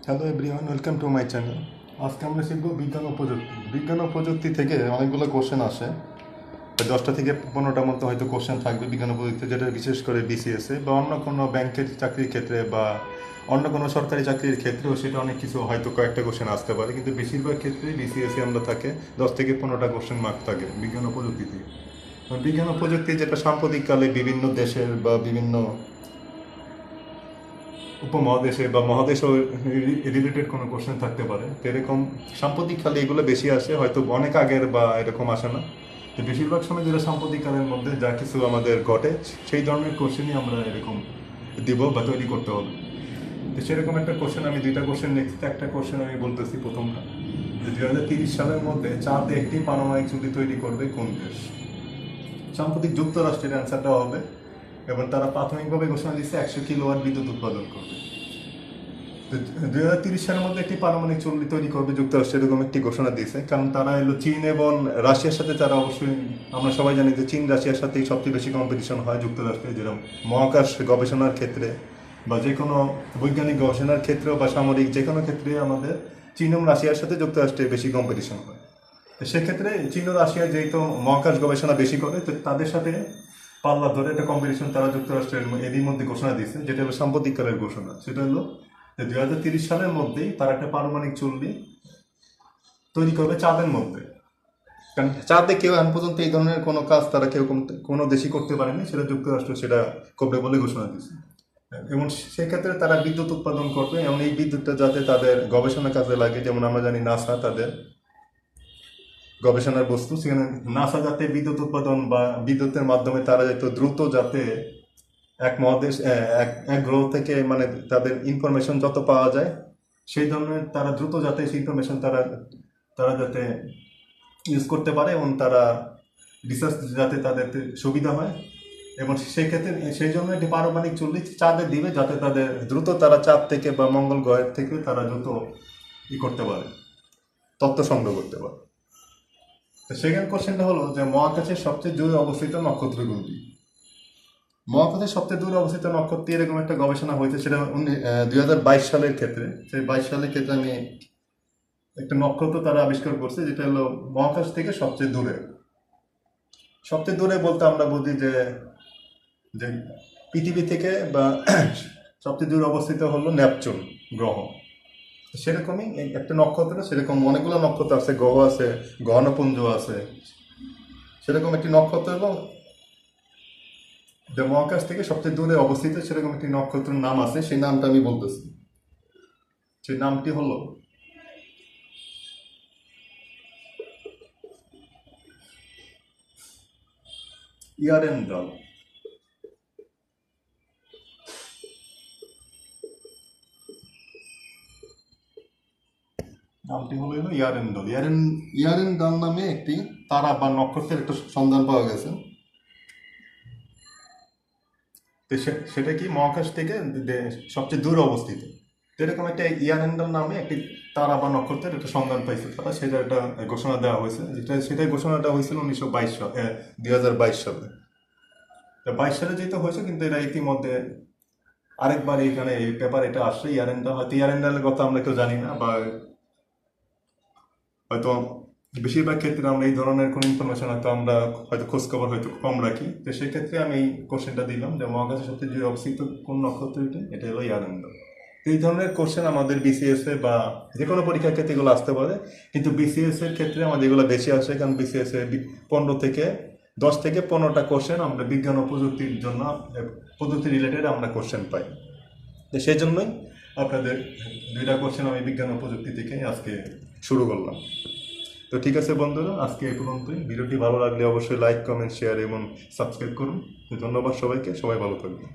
Hello everyone, welcome to my channel. আজকে আমরা শিখব বিজ্ঞান ও প্রযুক্তি। বিজ্ঞান ও প্রযুক্তি থেকে অনেকগুলো কোশ্চেন আসে, 10টা থেকে 15টার মতো হয়তো কোশ্চেন থাকবে বিজ্ঞান ও প্রযুক্তি, যেটা বিশেষ করে বিসিএসে বা অন্য কোনো ব্যাংকের চাকরির ক্ষেত্রে বা অন্য কোনো সরকারি চাকরির ক্ষেত্রেও সেটা অনেক কিছু হয়তো কয়েকটা কোশ্চেন আসতে পারে, কিন্তু বেশিরভাগ ক্ষেত্রেই বিসিএসে আমরা থাকে 10 থেকে 15টা কোশ্চেন মার্ক থাকে বিজ্ঞান ও প্রযুক্তিতে। বিজ্ঞান ও প্রযুক্তি যেটা সাম্প্রতিককালে বিভিন্ন দেশের বা বিভিন্ন উপমহাদেশে বা মহাদেশও রিলেটেড কোনো কোশ্চেন থাকতে পারে, তো এরকম সাম্প্রতিককালে এগুলো বেশি আসে, হয়তো অনেক আগের বা এরকম আসে না। তো বেশিরভাগ সময় যেটা সাম্প্রতিককালের মধ্যে যা কিছু আমাদের ঘটে সেই ধরনের কোশ্চেনই আমরা এরকম দিব বা তৈরি করতে হবে। তো সেরকম একটা কোশ্চেন আমি 2টা কোশ্চেন লিখছি। একটা কোশ্চেন আমি বলতেছি প্রথমটা, যে 2030 সালের মধ্যে চাঁদে একটি পারমাণবিক চুল্লি তৈরি করবে কোন দেশ? সাম্প্রতিক যুক্তরাষ্ট্রের অ্যান্সারটা হবে, এবং তারা প্রাথমিকভাবে ঘোষণা দিচ্ছে 100 কিলোওয়াট বিদ্যুৎ উৎপাদন করবে। 2030 সালের মধ্যে একটি পারমাণবিক চুল্লি তৈরি করবে যুক্তরাষ্ট্র, এরকম একটি ঘোষণা দিয়েছে। কারণ তারা এলো চীন এবং রাশিয়ার সাথে, তারা অবশ্যই আমরা সবাই জানি যে চীন রাশিয়ার সাথেই সবচেয়ে বেশি কম্পিটিশন হয় যুক্তরাষ্ট্রে, যেরকম মহাকাশ গবেষণার ক্ষেত্রে বা যে কোনো বৈজ্ঞানিক গবেষণার ক্ষেত্রেও বা সামরিক যে কোনো ক্ষেত্রে আমাদের চীন এবং রাশিয়ার সাথে যুক্তরাষ্ট্রে বেশি কম্পিটিশন হয়। তো সেক্ষেত্রে চীন ও রাশিয়া যেহেতু মহাকাশ গবেষণা বেশি করে, তো তাদের সাথে পাল্লা ধরে একটা কম্পিটিশন তারা যুক্তরাষ্ট্রের এরই মধ্যে ঘোষণা দিয়েছে, যেটা হলো সাম্প্রতিককালের ঘোষণা। সেটা হলো যে 2030 সালের মধ্যেই তারা একটা পারমাণবিক চুল্লি তৈরি করবে চাঁদের মধ্যে। কারণ চাঁদে কেউ এখন পর্যন্ত এই ধরনের কোনো কাজ তারা কেউ কোনো দেশই করতে পারেনি, সেটা যুক্তরাষ্ট্র সেটা করবে বলে ঘোষণা দিয়েছে। এবং সেক্ষেত্রে তারা বিদ্যুৎ উৎপাদন করবে, এবং এই বিদ্যুৎটা যাতে তাদের গবেষণা কাজে লাগে। যেমন আমরা জানি নাসা তাদের গবেষণার বস্তু, সেখানে নাসা যাতে বিদ্যুৎ উৎপাদন বা বিদ্যুতের মাধ্যমে তারা যাতে দ্রুত যাতে এক মহাদেশ এক এক গ্রহ থেকে মানে তাদের ইনফরমেশন যত পাওয়া যায় সেই ধরনের তারা দ্রুত যাতে সেই ইনফরমেশন তারা তারা যাতে ইউজ করতে পারে, এবং তারা রিসার্চ যাতে তাদের সুবিধা হয়। এবং সেক্ষেত্রে সেই জন্য একটি পারমাণবিক চুল্লি চাঁদে দিবে, যাতে তাদের দ্রুত তারা চাঁদ থেকে বা মঙ্গল গ্রহের থেকে তারা দ্রুত করতে পারে, তথ্য সংগ্রহ করতে পারে। তো সেকেন্ড কোশ্চেনটা হলো যে মহাকাশের সবচেয়ে দূরে অবস্থিত নক্ষত্র কোনটি? মহাকাশের সবচেয়ে দূরে অবস্থিত নক্ষত্র এরকম একটা গবেষণা হয়েছে, সেটা 2022 সালের ক্ষেত্রে। সেই 22 সালের ক্ষেত্রে আমি একটা নক্ষত্র তারা আবিষ্কার করছে, যেটা হলো মহাকাশ থেকে সবচেয়ে দূরে। সবচেয়ে দূরে বলতে আমরা বুঝি যে যে পৃথিবী থেকে বা সবচেয়ে দূরে অবস্থিত হলো নেপচুন গ্রহ। সেরকমই একটা নক্ষত্র, সেরকম অনেকগুলো নক্ষত্র আছে, গ্রহ আছে, গ্রহাণুপুঞ্জ আছে, সেরকম একটি নক্ষত্র। এবং যে মহাকাশ থেকে সবচেয়ে দূরে অবস্থিত সেরকম একটি নক্ষত্রের নাম আছে, সেই নামটা আমি বলতেছি। সেই নামটি হলো ইয়ারেন্ডাল। নামটি হলো ইয়ারেন্ডাল। ইয়ারেন্ডাল নামে একটি তারা বা নক্ষত্রের একটা সন্ধান পাওয়া গেছে। তো সেটা কি মহাকাশ থেকে সবচেয়ে দূরে অবস্থিত। তো এরকম একটা ইয়ারেন্ডাল নামে একটি তারা বা নক্ষত্রের একটা সন্ধান পাইছে তারা, সেটা একটা ঘোষণা দেওয়া হয়েছে, সেটাই ঘোষণাটা হয়েছিল 2022 সালে। তো 22 সালে যেহেতু হয়েছে, কিন্তু এরা ইতিমধ্যে আরেকবার এইখানে এই পেপার এটা আসছে ইয়ারেন্ডাল। হয়তো ইয়ারেন্ডালের কথা আমরা কেউ জানি না, বা হয়তো বেশিরভাগ ক্ষেত্রে আমরা এই ধরনের কোনো ইনফরমেশন হয়তো আমরা হয়তো খোঁজখবর হয়তো কম রাখি। তো সেক্ষেত্রে আমি এই কোশ্চেনটা দিলাম যে মহাকাশের সবচেয়ে দূরে অবস্থিত কোন নক্ষত্র, এটা হলো ইয়ারেন্ডাল। এই ধরনের কোশ্চেন আমাদের বিসিএস এ বা যে কোনো পরীক্ষার ক্ষেত্রে এগুলো আসতে পারে, কিন্তু বিসিএস এর ক্ষেত্রে আমাদের এগুলো বেশি আসে, কারণ বিসিএস এ 10 থেকে 15টা কোশ্চেন আমরা বিজ্ঞান ও প্রযুক্তির জন্য, প্রযুক্তি রিলেটেড আমরা কোশ্চেন পাই। তো সেই জন্যই আপনাদের 2টা কোশ্চেন আমি বিজ্ঞান ও প্রযুক্তি থেকে আজকে শুরু করলাম। তো ঠিক আছে বন্ধুরা, আজকে এই পর্যন্তই। ভিডিওটি ভালো লাগলে অবশ্যই লাইক, কমেন্ট, শেয়ার এবং সাবস্ক্রাইব করুন। ধন্যবাদ সবাইকে, সবাই ভালো থাকবেন।